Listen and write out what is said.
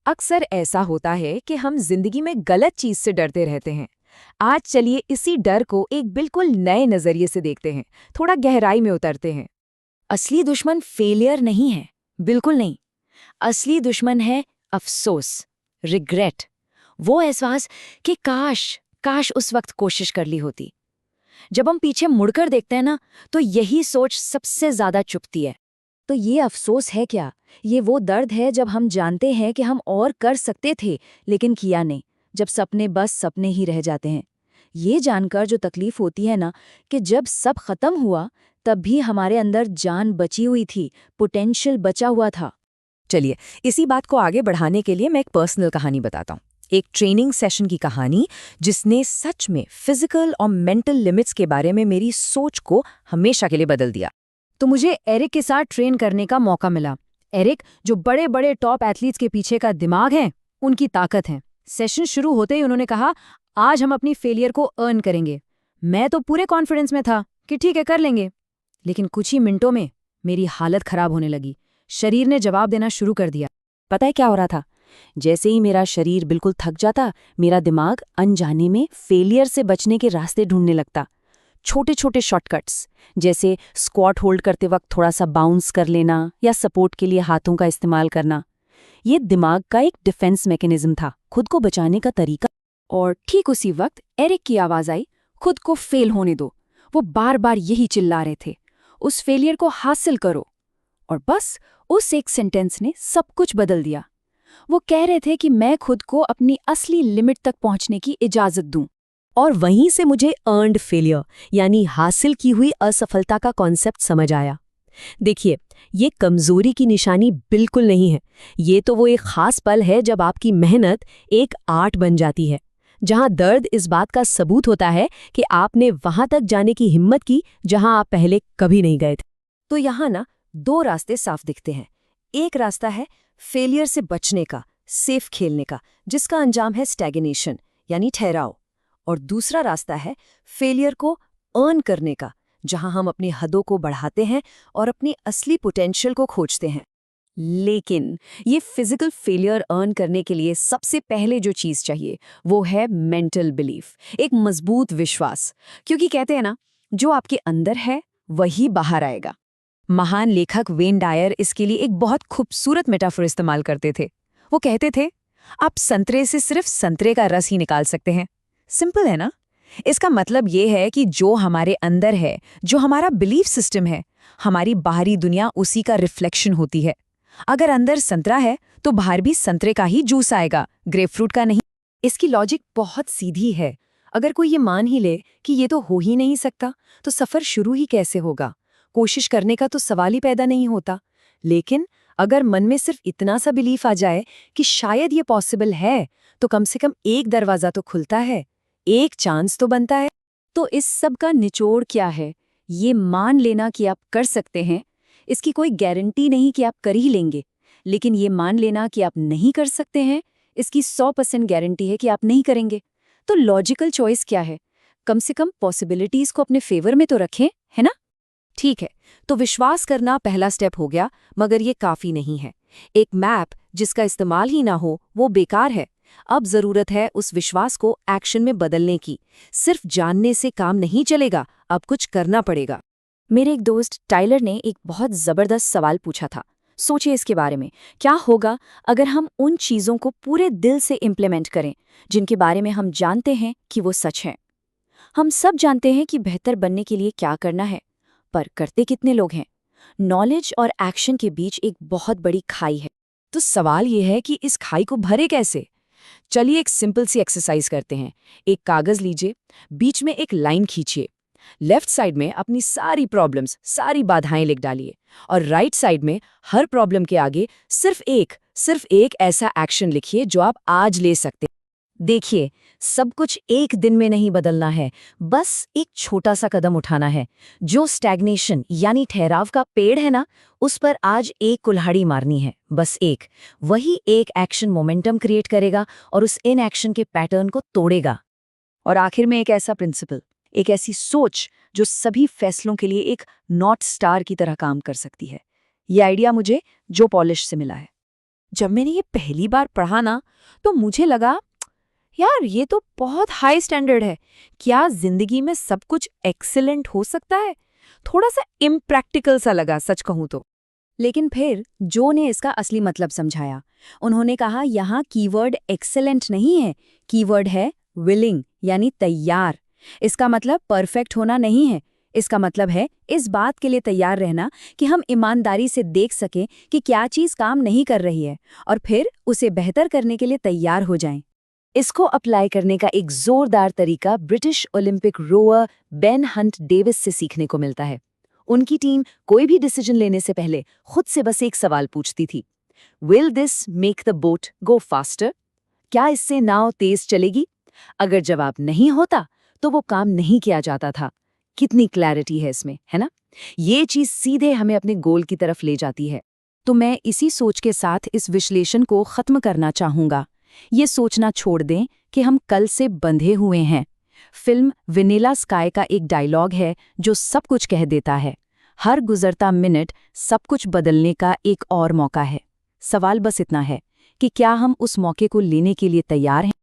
अक्सर ऐसा होता है कि हम जिंदगी में गलत चीज से डरते रहते हैं। आज चलिए इसी डर को एक बिल्कुल नए नजरिए से देखते हैं, थोड़ा गहराई में उतरते हैं। असली दुश्मन फेलियर नहीं है, बिल्कुल नहीं। असली दुश्मन है अफसोस, रिग्रेट। वो एहसास कि काश काश उस वक्त कोशिश कर ली होती। जब हम पीछे मुड़कर देखते हैं ना, तो यही सोच सबसे ज्यादा चुभती है। तो ये अफसोस है क्या? ये वो दर्द है जब हम जानते हैं कि हम और कर सकते थे, लेकिन किया नहीं। जब सपने बस सपने ही रह जाते हैं। ये जानकर जो तकलीफ होती है ना, कि जब सब खत्म हुआ तब भी हमारे अंदर जान बची हुई थी, पोटेंशियल बचा हुआ था। चलिए इसी बात को आगे बढ़ाने के लिए मैं एक पर्सनल कहानी बताता हूँ। एक ट्रेनिंग सेशन की कहानी जिसने सच में फिजिकल और मेंटल लिमिट्स के बारे में मेरी सोच को हमेशा के लिए बदल दिया। तो मुझे एरिक के साथ ट्रेन करने का मौका मिला। एरिक जो बड़े बड़े टॉप एथलीट्स के पीछे का दिमाग है, उनकी ताकत है। सेशन शुरू होते ही उन्होंने कहा, आज हम अपनी फेलियर को अर्न करेंगे। मैं तो पूरे कॉन्फिडेंस में था कि ठीक है, कर लेंगे। लेकिन कुछ ही मिनटों में मेरी हालत खराब होने लगी। शरीर ने जवाब देना शुरू कर दिया। पता है क्या हो रहा था? जैसे ही मेरा शरीर बिल्कुल थक जाता, मेरा दिमाग अनजाने में फेलियर से बचने के रास्ते ढूंढने लगता। छोटे छोटे शॉर्टकट्स, जैसे स्क्वाट होल्ड करते वक्त थोड़ा सा बाउंस कर लेना या सपोर्ट के लिए हाथों का इस्तेमाल करना। ये दिमाग का एक डिफेंस मैकेनिज्म था, खुद को बचाने का तरीका। और ठीक उसी वक्त एरिक की आवाज आई, खुद को फेल होने दो। वो बार बार यही चिल्ला रहे थे, उस फेलियर को हासिल करो। और बस उस एक सेंटेंस ने सब कुछ बदल दिया। वो कह रहे थे कि मैं खुद को अपनी असली लिमिट तक पहुंचने की इजाजत दूं। और वहीं से मुझे अर्न्ड फेलियर यानी हासिल की हुई असफलता का कॉन्सेप्ट समझ आया। देखिए, ये कमजोरी की निशानी बिल्कुल नहीं है। ये तो वो एक खास पल है जब आपकी मेहनत एक आर्ट बन जाती है, जहां दर्द इस बात का सबूत होता है कि आपने वहां तक जाने की हिम्मत की जहां आप पहले कभी नहीं गए थे। तो यहाँ ना दो रास्ते साफ दिखते हैं। एक रास्ता है फेलियर से बचने का, सेफ खेलने का, जिसका अंजाम है स्टैग्नेशन यानी ठहराव। और दूसरा रास्ता है फेलियर को अर्न करने का, जहां हम अपनी हदों को बढ़ाते हैं और अपनी असली पोटेंशियल को खोजते हैं। लेकिन ये फिजिकल फेलियर अर्न करने के लिए सबसे पहले जो चीज चाहिए वो है मेंटल बिलीफ, एक मजबूत विश्वास। क्योंकि कहते हैं ना, जो आपके अंदर है वही बाहर आएगा। महान लेखक वेन डायर इसके लिए एक बहुत खूबसूरत मेटाफोर इस्तेमाल करते थे। वो कहते थे, आप संतरे से सिर्फ संतरे का रस ही निकाल सकते हैं। सिंपल है ना? इसका मतलब ये है कि जो हमारे अंदर है, जो हमारा बिलीफ सिस्टम है, हमारी बाहरी दुनिया उसी का रिफ्लेक्शन होती है। अगर अंदर संतरा है तो बाहर भी संतरे का ही जूस आएगा, ग्रेपफ्रूट का नहीं। इसकी लॉजिक बहुत सीधी है। अगर कोई ये मान ही ले कि ये तो हो ही नहीं सकता, तो सफर शुरू ही कैसे होगा? कोशिश करने का तो सवाल ही पैदा नहीं होता। लेकिन अगर मन में सिर्फ इतना सा बिलीफ आ जाए कि शायद ये पॉसिबल है, तो कम से कम एक दरवाजा तो खुलता है, एक चांस तो बनता है। तो इस सब का निचोड़ क्या है? ये मान लेना कि आप कर सकते हैं। इसकी कोई गारंटी नहीं कि आप कर ही लेंगे, लेकिन ये मान लेना कि आप नहीं कर सकते हैं, इसकी 100% गारंटी है कि आप नहीं करेंगे। तो लॉजिकल चॉइस क्या है? कम से कम पॉसिबिलिटीज को अपने फेवर में तो रखें, है ना? ठीक है, तो विश्वास करना पहला स्टेप हो गया, मगर ये काफी नहीं है। एक मैप जिसका इस्तेमाल ही ना हो वो बेकार है। अब जरूरत है उस विश्वास को एक्शन में बदलने की। सिर्फ जानने से काम नहीं चलेगा, अब कुछ करना पड़ेगा। मेरे एक दोस्त टाइलर ने एक बहुत जबरदस्त सवाल पूछा था। सोचिए इसके बारे में, क्या होगा अगर हम उन चीजों को पूरे दिल से इम्प्लीमेंट करें जिनके बारे में हम जानते हैं कि वो सच है। हम सब जानते हैं कि बेहतर बनने के लिए क्या करना है, पर करते कितने लोग हैं? नॉलेज और एक्शन के बीच एक बहुत बड़ी खाई है। तो सवाल ये है कि इस खाई को भरे कैसे? चलिए एक सिंपल सी एक्सरसाइज करते हैं। एक कागज लीजिए, बीच में एक लाइन खींचिए। लेफ्ट साइड में अपनी सारी प्रॉब्लम्स, सारी बाधाएं लिख डालिए, और राइट साइड में हर प्रॉब्लम के आगे सिर्फ एक ऐसा एक्शन लिखिए जो आप आज ले सकते हैं। देखिए, सब कुछ एक दिन में नहीं बदलना है, बस एक छोटा सा कदम उठाना है। जो स्टैग्नेशन यानी ठहराव का पेड़ है ना, उस पर आज एक कुल्हाड़ी मारनी है, बस एक। वही एक एक्शन मोमेंटम क्रिएट करेगा और उस इनएक्शन के पैटर्न को तोड़ेगा। और आखिर में एक ऐसा प्रिंसिपल, एक ऐसी सोच जो सभी फैसलों के लिए एक नॉर्थ स्टार की तरह काम कर सकती है। ये आइडिया मुझे जो पॉलिश से मिला है। जब मैंने ये पहली बार पढ़ा ना, तो मुझे लगा यार ये तो बहुत हाई स्टैंडर्ड है। क्या जिंदगी में सब कुछ एक्सीलेंट हो सकता है? थोड़ा सा इम्प्रैक्टिकल सा लगा, सच कहूं तो। लेकिन फिर जो ने इसका असली मतलब समझाया। उन्होंने कहा यहाँ कीवर्ड एक्सेलेंट नहीं है, कीवर्ड है विलिंग, यानी तैयार। इसका मतलब परफेक्ट होना नहीं है, इसका मतलब है इस बात के लिए तैयार रहना कि हम ईमानदारी से देख सकें कि क्या चीज़ काम नहीं कर रही है और फिर उसे बेहतर करने के लिए तैयार हो जाएं। इसको अप्लाई करने का एक जोरदार तरीका British Olympic row or Ben Hunt Davis से सीखने को मिलता है। उनकी टीम कोई भी डिसीजन लेने से पहले खुद से बस एक सवाल पूछती थी, will this make the boat go faster? क्या इससे नाव तेज चलेगी? अगर जवाब नहीं होता तो वो काम नहीं किया जाता था। कितनी क्लैरिटी है इसमें, है ना? ये चीज सीधे हमें अपने गोल की तरफ ले जाती है। तो मैं इसी सोच के साथ इस विश्लेषण को खत्म करना चाहूंगा। ये सोचना छोड़ दें कि हम कल से बंधे हुए हैं। फिल्म वेनिला स्काई का एक डायलॉग है जो सब कुछ कह देता है, हर गुजरता मिनट सब कुछ बदलने का एक और मौका है। सवाल बस इतना है कि क्या हम उस मौके को लेने के लिए तैयार हैं?